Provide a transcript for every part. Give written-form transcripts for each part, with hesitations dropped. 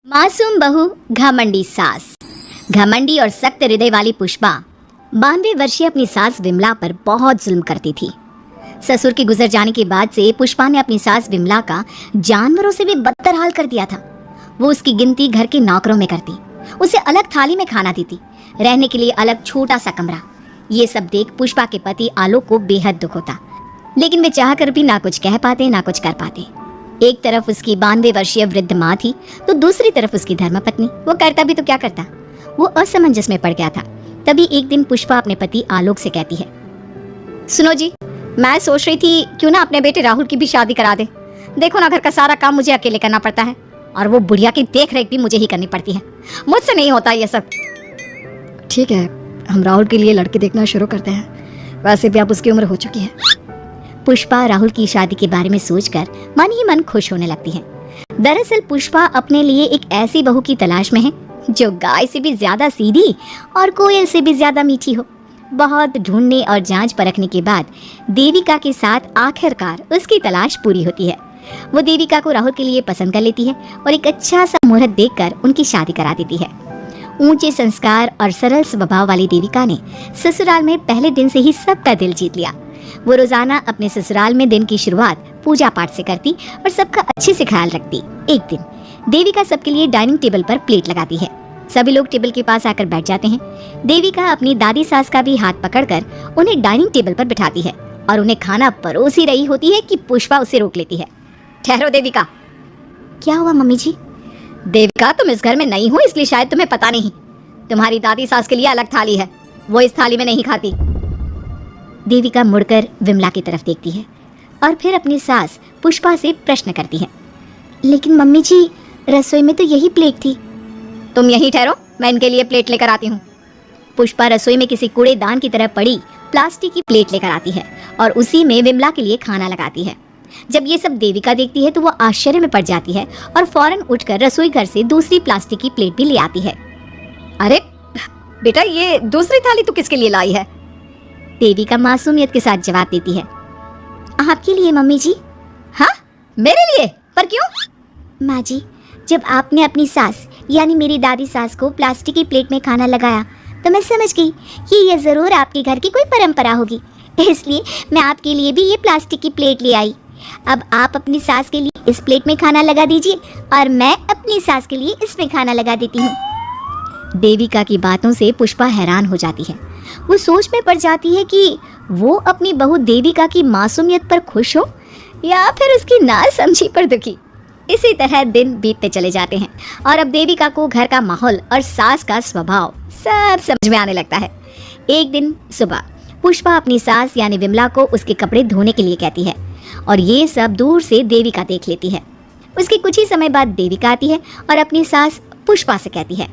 मासूम बहू घमंडी सास। घमंडी और सख्त हृदय वाली पुष्पा 92 वर्षीय अपनी सास विमला पर बहुत जुल्म करती थी। ससुर के गुजर जाने के बाद से पुष्पा ने अपनी सास विमला का जानवरों से भी बदतर हाल कर दिया था। वो उसकी गिनती घर के नौकरों में करती, उसे अलग थाली में खाना देती, रहने के लिए अलग छोटा सा कमरा। ये सब देख पुष्पा के पति आलोक को बेहद दुख होता, लेकिन वे चाह कर भी ना कुछ कह पाते ना कुछ कर पाते। एक तरफ उसकी 92 वर्षीय वृद्ध माँ थी तो दूसरी तरफ उसकी धर्मपत्नी। वो करता भी तो क्या करता, वो असमंजस में पड़ गया था। तभी एक दिन पुष्पा अपने पति आलोक से कहती है, सुनो जी, मैं सोच रही थी क्यों ना अपने बेटे राहुल की भी शादी करा दे। देखो ना, घर का सारा काम मुझे अकेले करना पड़ता है और वो बुढ़िया की देख रेख भी मुझे ही करनी पड़ती है। मुझसे नहीं होता ये सब। ठीक है, हम राहुल के लिए लड़के देखना शुरू करते हैं। वैसे भी अब उसकी उम्र हो चुकी है। पुष्पा राहुल की शादी के बारे में सोचकर मन ही मन खुश होने लगती है। दरअसल पुष्पा अपने लिए एक ऐसी बहू की तलाश में है जो गाय से भी ज्यादा सीधी और कोयल से भी ज्यादा मीठी हो। बहुत ढूंढने और जांच परखने के बाद देविका के साथ आखिरकार उसकी तलाश पूरी होती है। वो देविका को राहुल के लिए पसंद कर लेती है और एक अच्छा सा मुहूर्त देखकर उनकी शादी करा देती है। ऊंचे संस्कार और सरल स्वभाव वाली देविका ने ससुराल में पहले दिन से ही सबका दिल जीत लिया। वो रोजाना अपने ससुराल में दिन की शुरुआत पूजा पाठ से करती और सबका अच्छे से ख्याल रखती। एक दिन देविका सबके लिए डाइनिंग टेबल पर प्लेट लगाती है। सभी लोग टेबल के पास आकर बैठ जाते हैं। देविका अपनी दादी सास का भी हाथ पकड़कर उन्हें डाइनिंग टेबल पर बिठाती है और उन्हें खाना परोस ही रही होती है कि पुष्पा उसे रोक लेती है। ठहरो देविका। क्या हुआ मम्मी जी? देविका, तुम इस घर में नई हो इसलिए शायद तुम्हें पता नहीं, तुम्हारी दादी सास के लिए अलग थाली है, वो इस थाली में नहीं खाती। देविका मुड़कर विमला की तरफ देखती है और फिर अपनी सास पुष्पा से प्रश्न करती है, लेकिन मम्मी जी, रसोई में तो यही प्लेट थी। तुम यहीं ठहरो, मैं इनके लिए प्लेट लेकर आती हूँ। पुष्पा रसोई में किसी कूड़ेदान की तरह पड़ी प्लास्टिक की प्लेट लेकर आती है और उसी में विमला के लिए खाना लगाती है। जब ये सब देविका देखती है तो वो आश्चर्य में पड़ जाती है और फौरन उठकर रसोई घर से दूसरी प्लास्टिक की प्लेट भी ले आती है। अरे बेटा, ये दूसरी थाली तो किसके लिए लाई है? देविका मासूमियत के साथ जवाब देती है, आपके लिए मम्मी जी। हाँ, मेरे लिए? पर क्यों? माँ जी, जब आपने अपनी सास यानी मेरी दादी सास को प्लास्टिक की प्लेट में खाना लगाया तो मैं समझ गई कि ये जरूर आपके घर की कोई परंपरा होगी, इसलिए मैं आपके लिए भी ये प्लास्टिक की प्लेट ले आई। अब आप अपनी सास के लिए इस प्लेट में खाना लगा दीजिए और मैं अपनी सास के लिए इसमें खाना लगा देती हूँ। देविका की बातों से पुष्पा हैरान हो जाती है। वो सोच में पड़ जाती है कि वो अपनी बहू देविका की मासूमियत पर खुश हो या फिर उसकी नासमझी पर दुखी। इसी तरह दिन बीतते चले जाते हैं और अब देविका को घर का माहौल और सास का स्वभाव सब समझ में आने लगता है। एक दिन सुबह पुष्पा अपनी सास यानी विमला को उसके कपड़े धोने के लिए कहती है और ये सब दूर से देविका देख लेती है। उसके कुछ ही समय बाद देविका आती है और अपनी सास पुष्पा से कहती है,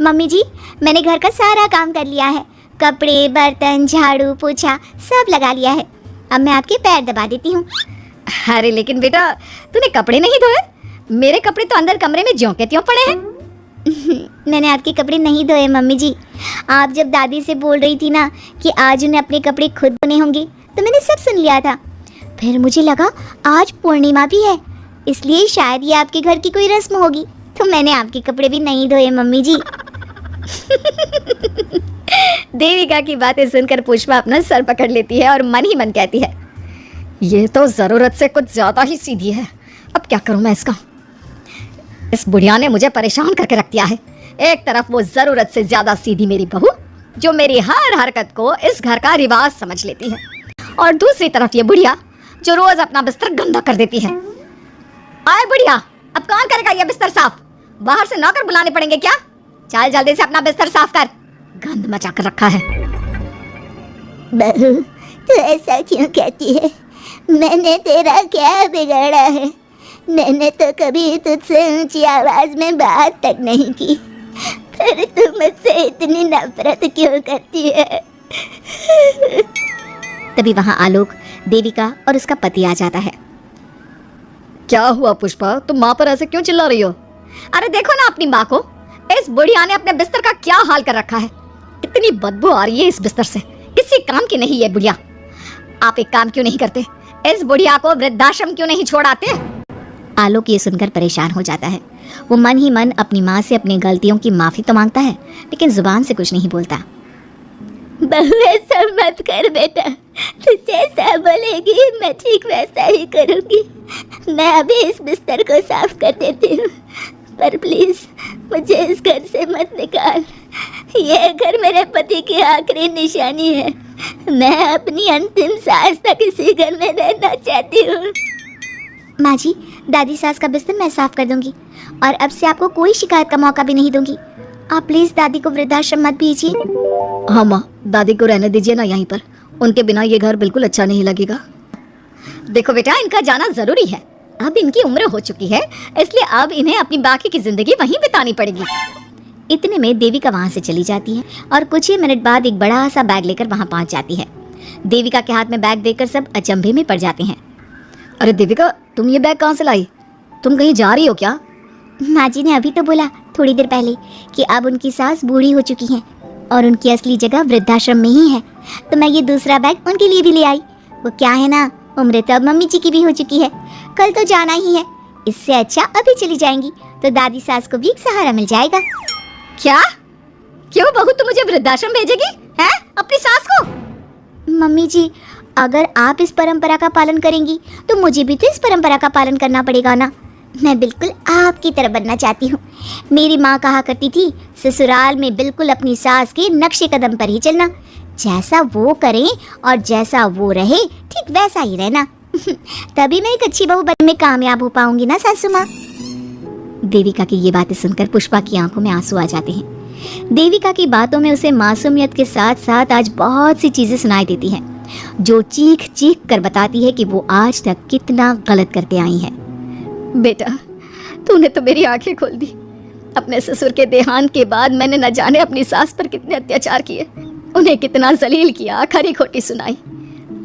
मम्मी जी, मैंने घर का सारा काम कर लिया है, कपड़े, बर्तन, झाड़ू, पोछा सब लगा लिया है। अब मैं आपके पैर दबा देती हूँ। अरे लेकिन बेटा, तूने कपड़े नहीं धोए? मेरे कपड़े तो अंदर कमरे में ज्यों के त्यों पड़े हैं। मैंने आपके कपड़े नहीं धोए मम्मी जी। आप जब दादी से बोल रही थी ना कि आज उन्हें अपने कपड़े खुद धोने होंगे तो मैंने सब सुन लिया था। फिर मुझे लगा आज पूर्णिमा भी है, इसलिए शायद ये आपके घर की कोई रस्म होगी, तो मैंने आपके कपड़े भी नहीं धोए मम्मी जी। देविका की बातें सुनकर पुष्पा अपना सर पकड़ लेती है और मन ही मन कहती है, ये तो जरूरत से कुछ ज्यादा ही सीधी है। अब क्या करूं मैं इसका? इस बुढ़िया ने मुझे परेशान करके रख दिया है। एक तरफ वो जरूरत से ज्यादा सीधी मेरी बहू जो मेरी हर हरकत को इस घर का रिवाज समझ लेती है, और दूसरी तरफ ये बुढ़िया जो रोज अपना बिस्तर गंदा कर देती है। आए बुढ़िया, अब कौन करेगा ये बिस्तर साफ? बाहर से नौकर बुलाने पड़ेंगे क्या? चल जल्दी से अपना बिस्तर साफ कर, गंद मचा कर रखा है। बहू, तू ऐसा क्यों कहती है? मैंने तेरा क्या बिगाड़ा है? मैंने तो कभी तुझसे ऊंची आवाज में बात तक नहीं की, फिर तू मुझसे इतनी नफरत क्यों करती है? तभी वहां आलोक, देविका और उसका पति आ जाता है। क्या हुआ पुष्पा, तुम माँ पर ऐसे क्यों चिल्ला रही हो? अरे देखो ना अपनी माँ को, इस बुढ़िया ने अपने बिस्तर का क्या हाल कर रखा है। इतनी बदबू आ रही है इस बिस्तर से, किसी काम की नहीं है बुढ़िया। आप एक काम क्यों नहीं करते, इस बुढ़िया को वृद्धाश्रम क्यों नहीं छोड़ाते? आलोक ये सुनकर परेशान हो जाता है। वो मन ही मन अपनी माँ से अपनी गलतियों की माफ़ी तो मांगता है, लेकिन जुबान से कुछ नहीं बोलता। बहू ऐसा मत कर बेटा, तू जैसा बोलेगी मैं ठीक वैसा ही करूँगी। मैं अभी इस बिस्तर को साफ कर देती हूँ, पर प्लीज़ मुझे इस घर से मत निकाल। यह घर मेरे पति की आखिरी निशानी है। मैं अपनी अंतिम सांस तक इसी घर में रहना चाहती हूँ। माँ जी, दादी सास का बिस्तर मैं साफ कर दूंगी और अब से आपको कोई शिकायत का मौका भी नहीं दूंगी। आप प्लीज दादी को वृद्धाश्रम मत भेजिए। हाँ माँ, दादी को रहने दीजिए ना यहीं पर, उनके बिना ये घर बिल्कुल अच्छा नहीं लगेगा। देखो बेटा, इनका जाना जरूरी है। अब इनकी उम्र हो चुकी है, इसलिए अब इन्हें अपनी बाकी की जिंदगी वहीं बितानी पड़ेगी। इतने में देविका वहां से चली जाती है और कुछ ही मिनट बाद एक बड़ा सा बैग लेकर वहां पहुंच जाती है। देविका के हाथ में बैग देखकर सब अचंभे में पड़ जाते हैं। अरे देविका, तुम ये बैग कहाँ से लाई? तुम कहीं जा रही हो क्या? माँ जी ने अभी तो बोला थोड़ी देर पहले कि अब उनकी सास बूढ़ी हो चुकी हैं और उनकी असली जगह वृद्धाश्रम में ही है, तो मैं ये दूसरा बैग उनके लिए भी ले आई। वो क्या है ना, उम्र तो अब मम्मी जी की भी हो चुकी है, कल तो जाना ही है। इससे अच्छा अभी चली जाएंगी तो दादी सास को भी एक सहारा मिल जाएगा। क्या? क्यों बहू, तुम मुझे वृद्धाश्रम भेजेगी हैं अपनी सास को? मम्मी जी, अगर आप इस परंपरा का पालन करेंगी तो मुझे भी तो इस परंपरा का पालन करना पड़ेगा ना। मैं बिल्कुल आपकी तरह बनना चाहती हूँ। मेरी माँ कहा करती थी, ससुराल में बिल्कुल अपनी सास के नक्शे कदम पर ही चलना, जैसा वो करें और जैसा वो रहे ठीक वैसा ही रहना। तभी मैं एक अच्छी बहू बनने में कामयाब हो पाऊंगी ना सासू माँ। देविका की ये बातें सुनकर पुष्पा की आंखों में आंसू आ जाते हैं। देविका की बातों में उसे मासूमियत के साथ साथ आज बहुत सी चीजें सुनाई देती हैं, जो चीख चीख कर बताती है कि वो आज तक कितना गलत करते आई है। बेटा, तूने तो मेरी आंखें खोल दी। अपने ससुर के देहांत के बाद मैंने न जाने अपनी सास पर कितने अत्याचार किए, उन्हें कितना जलील किया, खरी खोटी सुनाई।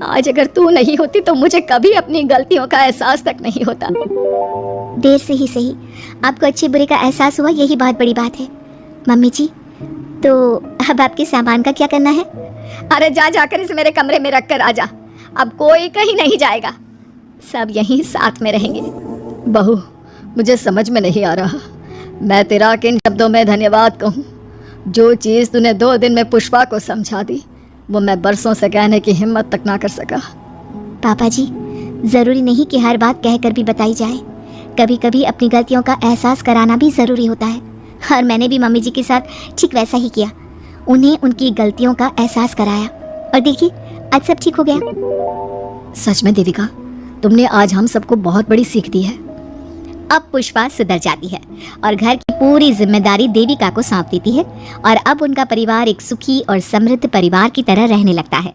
आज अगर तू नहीं होती तो मुझे कभी अपनी गलतियों का एहसास तक नहीं होता। देर से ही सही आपको अच्छे बुरे का एहसास हुआ, यही बहुत बड़ी बात है। मम्मी जी, तो अब आपके सामान का क्या करना है? अरे जा जाकर इसे मेरे कमरे में रख कर आ जा। अब कोई कहीं नहीं जाएगा, सब यहीं साथ में रहेंगे। बहू, मुझे समझ में नहीं आ रहा मैं तेरा किन शब्दों में धन्यवाद कहूँ। जो चीज़ तूने 2 दिन में पुष्पा को समझा दी, वो मैं बरसों से कहने की हिम्मत तक ना कर सका। पापा जी, ज़रूरी नहीं कि हर बात कहकर भी बताई जाए, कभी कभी अपनी गलतियों का एहसास कराना भी ज़रूरी होता है। और मैंने भी मम्मी जी के साथ ठीक वैसा ही किया, उन्हें उनकी गलतियों का एहसास कराया और देखिए आज सब ठीक हो गया। सच में देविका, तुमने आज हम सबको बहुत बड़ी सीख दी है। अब पुष्पा सुधर जाती है और घर की पूरी जिम्मेदारी देविका को सौंप देती है और अब उनका परिवार एक सुखी और समृद्ध परिवार की तरह रहने लगता है।